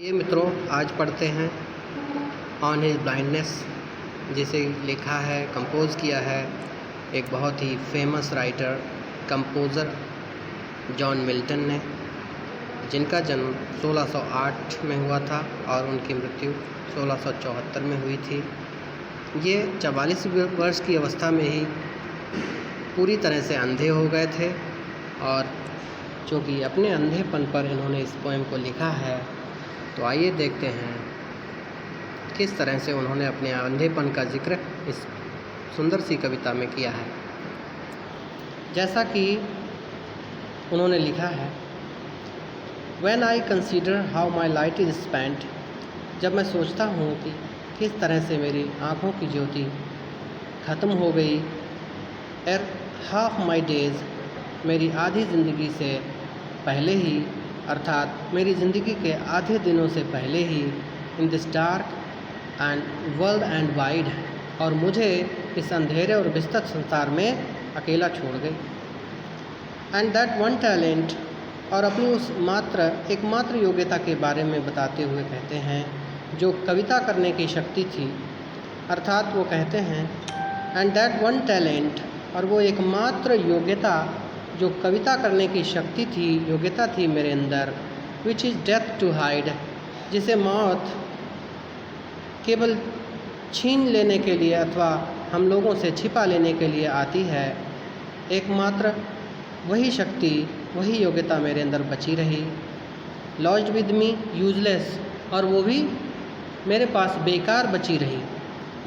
ये मित्रों आज पढ़ते हैं ऑन हिज ब्लाइंडनेस, जिसे लिखा है कंपोज़ किया है एक बहुत ही famous writer composer John Milton ने, जिनका जन्म 1608 में हुआ था और उनकी मृत्यु 1674 में हुई थी। ये 44 वर्ष की अवस्था में ही पूरी तरह से अंधे हो गए थे और चूँकि अपने अंधेपन पर इन्होंने इस पोएम को लिखा है, तो आइए देखते हैं किस तरह से उन्होंने अपने अंधेपन का जिक्र इस सुंदर सी कविता में किया है। जैसा कि उन्होंने लिखा है, When I consider how my light is spent, जब मैं सोचता हूँ कि किस तरह से मेरी आँखों की ज्योति ख़त्म हो गई, half my days, मेरी आधी ज़िंदगी से पहले ही, अर्थात मेरी ज़िंदगी के आधे दिनों से पहले ही, in this dark and world and wide, और मुझे इस अंधेरे और विस्तृत संसार में अकेला छोड़ गई। एंड दैट वन टैलेंट, और अपनी उस एकमात्र योग्यता के बारे में बताते हुए कहते हैं जो कविता करने की शक्ति थी, अर्थात वो कहते हैं एंड दैट वन टैलेंट, और वो एकमात्र योग्यता जो कविता करने की शक्ति थी, योग्यता थी मेरे अंदर, which is death to hide, जिसे मौत केवल छीन लेने के लिए अथवा हम लोगों से छिपा लेने के लिए आती है। एकमात्र वही शक्ति, वही योग्यता मेरे अंदर बची रही। लॉज्ड विद मी यूजलेस, और वो भी मेरे पास बेकार बची रही।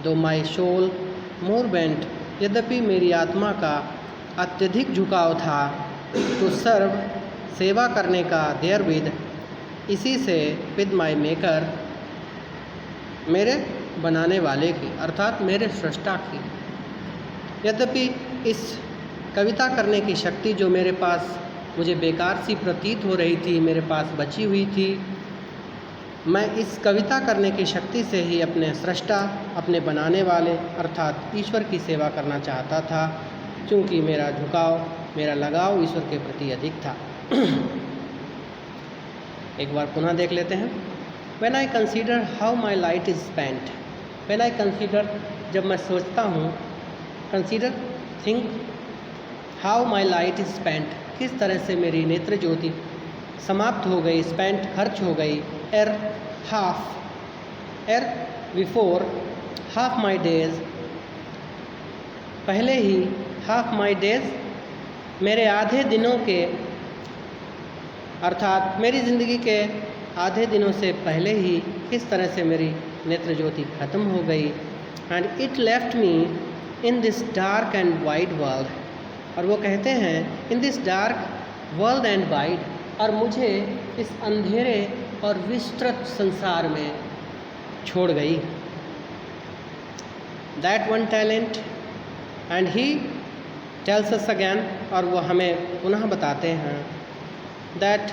दो माई सोल मोर बेंट, यद्यपि मेरी आत्मा का अत्यधिक झुकाव था टू सर्व, सेवा करने का, देयर विद, इसी से, विद माई मेकर, मेरे बनाने वाले की, अर्थात मेरे सृष्टा की। यद्यपि इस कविता करने की शक्ति जो मेरे पास मुझे बेकार सी प्रतीत हो रही थी, मेरे पास बची हुई थी, मैं इस कविता करने की शक्ति से ही अपने सृष्टा, अपने बनाने वाले अर्थात ईश्वर की सेवा करना चाहता था, क्योंकि मेरा झुकाव, मेरा लगाव ईश्वर के प्रति अधिक था। एक बार पुनः देख लेते हैं। When I consider how my light is spent, when I consider, जब मैं सोचता हूँ, consider, think, how my light is spent, किस तरह से मेरी नेत्र ज्योति समाप्त हो गई, spent, खर्च हो गई, half, before, half my days, पहले ही, half my days, मेरे आधे दिनों के, अर्थात मेरी ज़िंदगी के आधे दिनों से पहले ही किस तरह से मेरी नेत्र ज्योति ख़त्म हो गई। And it left me in this dark and wide world, और वो कहते हैं इन this dark world and wide, और मुझे इस अंधेरे और विस्तृत संसार में छोड़ गई। That one talent, and he tells us again, और वो हमें पुनः बताते हैं दैट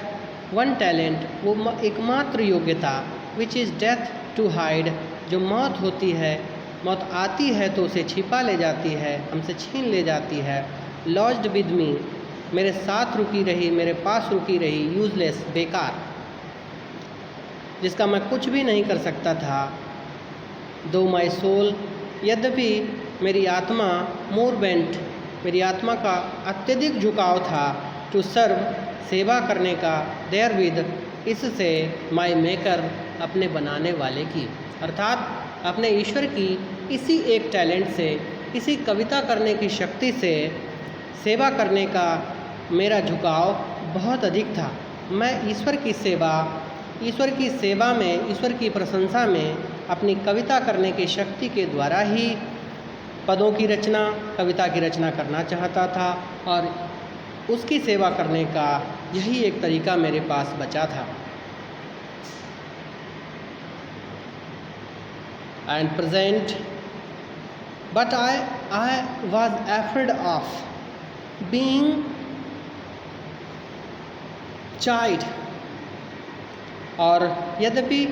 वन टैलेंट, वो एकमात्र योग्यता, which is death to hide, जो मौत होती है, मौत आती है तो उसे छिपा ले जाती है, हमसे छीन ले जाती है। लॉज्ड विद मी, मेरे साथ रुकी रही, मेरे पास रुकी रही, यूजलेस, बेकार, जिसका मैं कुछ भी नहीं कर सकता था। दो माई सोल, यद्यपि मेरी आत्मा, मोर बेंट, मेरी आत्मा का अत्यधिक झुकाव था, टू सर्व, सेवा करने का, देयर विद, इससे, माई मेकर, अपने बनाने वाले की, अर्थात अपने ईश्वर की इसी एक टैलेंट से, इसी कविता करने की शक्ति से सेवा करने का मेरा झुकाव बहुत अधिक था। मैं ईश्वर की सेवा में, ईश्वर की प्रशंसा में अपनी कविता करने की शक्ति के द्वारा ही पदों की रचना, कविता की रचना करना चाहता था, और उसकी सेवा करने का यही एक तरीका मेरे पास बचा था। And present, but I was afraid of being child, और यद्यपि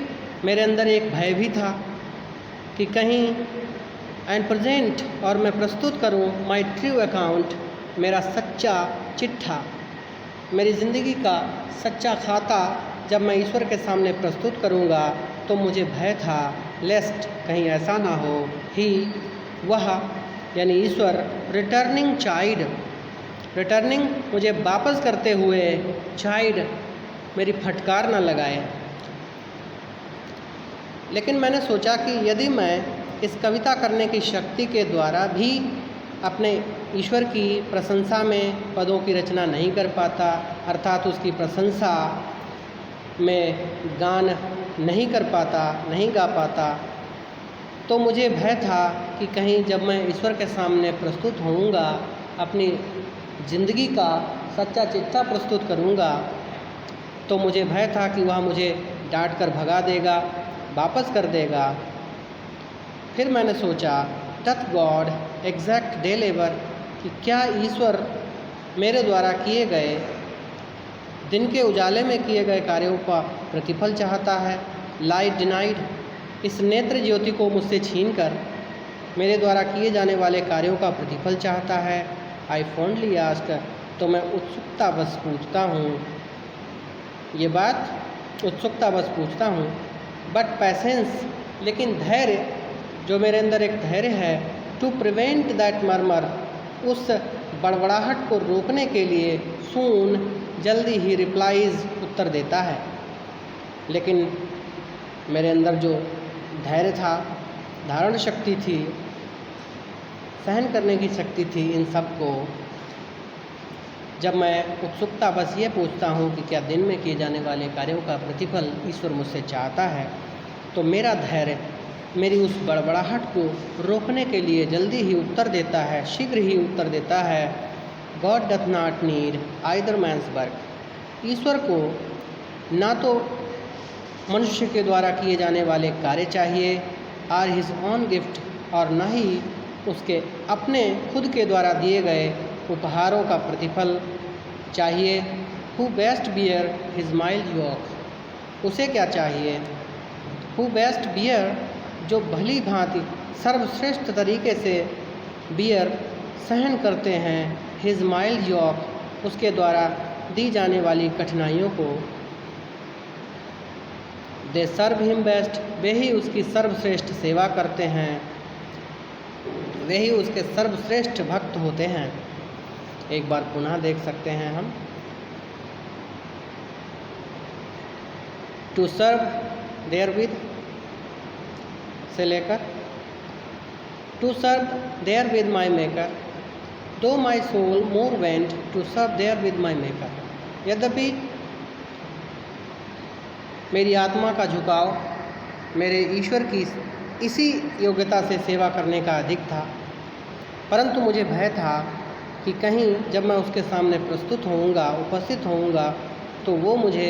मेरे अंदर एक भय भी था कि कहीं, एंड प्रेजेंट, और मैं प्रस्तुत करूं माई ट्रू अकाउंट, मेरा सच्चा चिट्ठा, मेरी ज़िंदगी का सच्चा खाता जब मैं ईश्वर के सामने प्रस्तुत करूँगा तो मुझे भय था लेस्ट कहीं ऐसा ना हो ही वह यानी ईश्वर रिटर्निंग मुझे वापस करते हुए चाइड मेरी फटकार ना लगाए। लेकिन मैंने सोचा कि यदि मैं इस कविता करने की शक्ति के द्वारा भी अपने ईश्वर की प्रशंसा में पदों की रचना नहीं कर पाता, अर्थात उसकी प्रशंसा में गान नहीं कर पाता, नहीं गा पाता, तो मुझे भय था कि कहीं जब मैं ईश्वर के सामने प्रस्तुत होऊंगा, अपनी ज़िंदगी का सच्चा चिट्ठा प्रस्तुत करूंगा, तो मुझे भय था कि वह मुझे डांट कर भगा देगा, वापस कर देगा। फिर मैंने सोचा doth God exact day labour कि क्या ईश्वर मेरे द्वारा किए गए दिन के उजाले में किए गए कार्यों का प्रतिफल चाहता है। लाइट डिनाइड इस नेत्र ज्योति को मुझसे छीनकर मेरे द्वारा किए जाने वाले कार्यों का प्रतिफल चाहता है। आई फॉन्डली आस्क तो मैं उत्सुकता बस पूछता हूँ, ये बात उत्सुकता बस पूछता हूँ। बट पैसेंस लेकिन धैर्य, जो मेरे अंदर एक धैर्य है, टू प्रिवेंट दैट मर्मर उस बड़बड़ाहट को रोकने के लिए सून जल्दी ही रिप्लाइज उत्तर देता है। लेकिन मेरे अंदर जो धैर्य था, धारण शक्ति थी, सहन करने की शक्ति थी, इन सब को जब मैं उत्सुकता बस ये पूछता हूँ कि क्या दिन में किए जाने वाले कार्यों का प्रतिफल ईश्वर मुझसे चाहता है, तो मेरा धैर्य मेरी उस बड़बड़ाहट को रोकने के लिए जल्दी ही उत्तर देता है, शीघ्र ही उत्तर देता है। God doth not need either man's work ईश्वर को ना तो मनुष्य के द्वारा किए जाने वाले कार्य चाहिए, आर हिज ऑन गिफ्ट, और न ही उसके अपने खुद के द्वारा दिए गए उपहारों का प्रतिफल चाहिए। Who best bear his mild yoke उसे क्या चाहिए? हु बेस्ट बियर जो भली भांति सर्वश्रेष्ठ तरीके से बियर सहन करते हैं, हिज माइल्ड योक उसके द्वारा दी जाने वाली कठिनाइयों को। दे सर्व हिम बेस्ट वे ही उसकी सर्वश्रेष्ठ सेवा करते हैं, वे ही उसके सर्वश्रेष्ठ भक्त होते हैं। एक बार पुनः देख सकते हैं हम। टू सर्व देयर विद से लेकर to serve therewith my maker though my soul more bent to serve therewith my maker. यद्यपि मेरी आत्मा का झुकाव मेरे ईश्वर की इसी योग्यता से सेवा करने का अधिक था, परंतु मुझे भय था कि कहीं जब मैं उसके सामने प्रस्तुत होऊंगा, उपस्थित होऊंगा, तो वो मुझे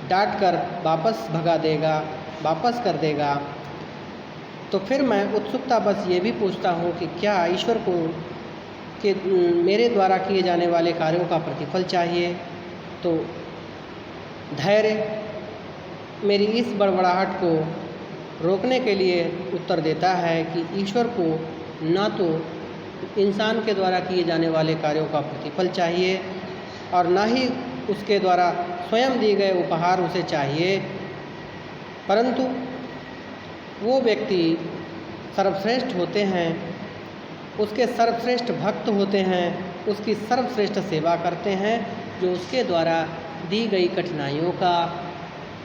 डांट कर वापस भगा देगा, वापस कर देगा। तो फिर मैं उत्सुकता बस ये भी पूछता हूँ कि क्या ईश्वर को कि मेरे द्वारा किए जाने वाले कार्यों का प्रतिफल चाहिए? तो धैर्य मेरी इस बड़बड़ाहट को रोकने के लिए उत्तर देता है कि ईश्वर को ना तो इंसान के द्वारा किए जाने वाले कार्यों का प्रतिफल चाहिए और ना ही उसके द्वारा स्वयं दिए गए उपहार उसे चाहिए, परंतु वो व्यक्ति सर्वश्रेष्ठ होते हैं, उसके सर्वश्रेष्ठ भक्त होते हैं, उसकी सर्वश्रेष्ठ सेवा करते हैं, जो उसके द्वारा दी गई कठिनाइयों का,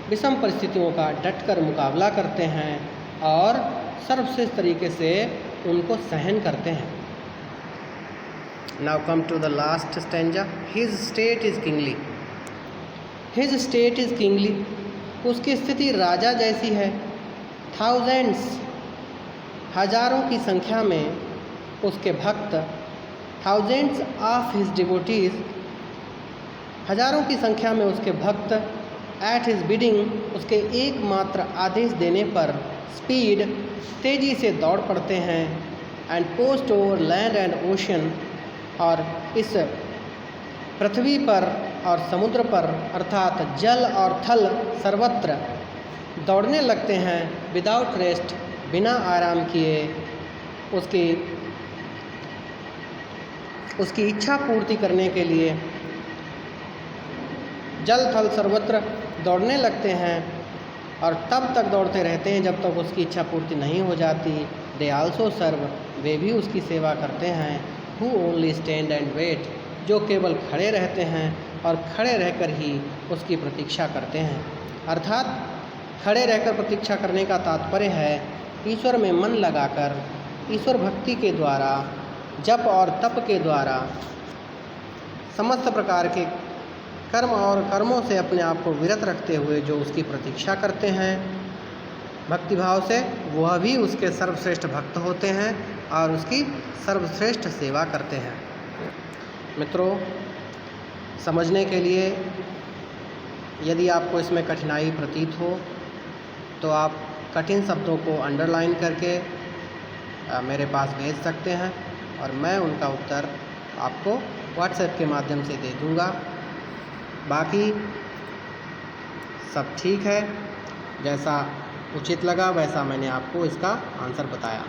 विषम परिस्थितियों का डटकर मुकाबला करते हैं और सर्वश्रेष्ठ तरीके से उनको सहन करते हैं। Now come to the last stanza. His state is kingly. His state is kingly उसकी स्थिति राजा जैसी है। थाउजेंड्स हजारों की संख्या में उसके भक्त, थाउजेंड्स ऑफ हिज डिवोटीज हजारों की संख्या में उसके भक्त, एट हिज बिडिंग उसके एकमात्र आदेश देने पर स्पीड तेजी से दौड़ पड़ते हैं, and post over land and ocean और इस पृथ्वी पर और समुद्र पर अर्थात जल और थल सर्वत्र दौड़ने लगते हैं, विदाउट रेस्ट बिना आराम किए उसकी इच्छा पूर्ति करने के लिए। जल थल सर्वत्र दौड़ने लगते हैं और तब तक दौड़ते रहते हैं जब तक उसकी इच्छा पूर्ति नहीं हो जाती। दे आल्सो सर्व, वे भी उसकी सेवा करते हैं। Who only stand and wait, जो केवल खड़े रहते हैं और खड़े रहकर ही उसकी प्रतीक्षा करते हैं। अर्थात खड़े रहकर प्रतीक्षा करने का तात्पर्य है ईश्वर में मन लगाकर, ईश्वर भक्ति के द्वारा, जप और तप के द्वारा समस्त प्रकार के कर्म और कर्मों से अपने आप को विरत रखते हुए जो उसकी प्रतीक्षा करते हैं भक्तिभाव से, वह भी उसके सर्वश्रेष्ठ भक्त होते हैं और उसकी सर्वश्रेष्ठ सेवा करते हैं। मित्रों, समझने के लिए यदि आपको इसमें कठिनाई प्रतीत हो तो आप कठिन शब्दों को अंडरलाइन करके मेरे पास भेज सकते हैं और मैं उनका उत्तर आपको व्हाट्सएप के माध्यम से दे दूँगा। बाकी सब ठीक है, जैसा उचित लगा वैसा मैंने आपको इसका आंसर बताया।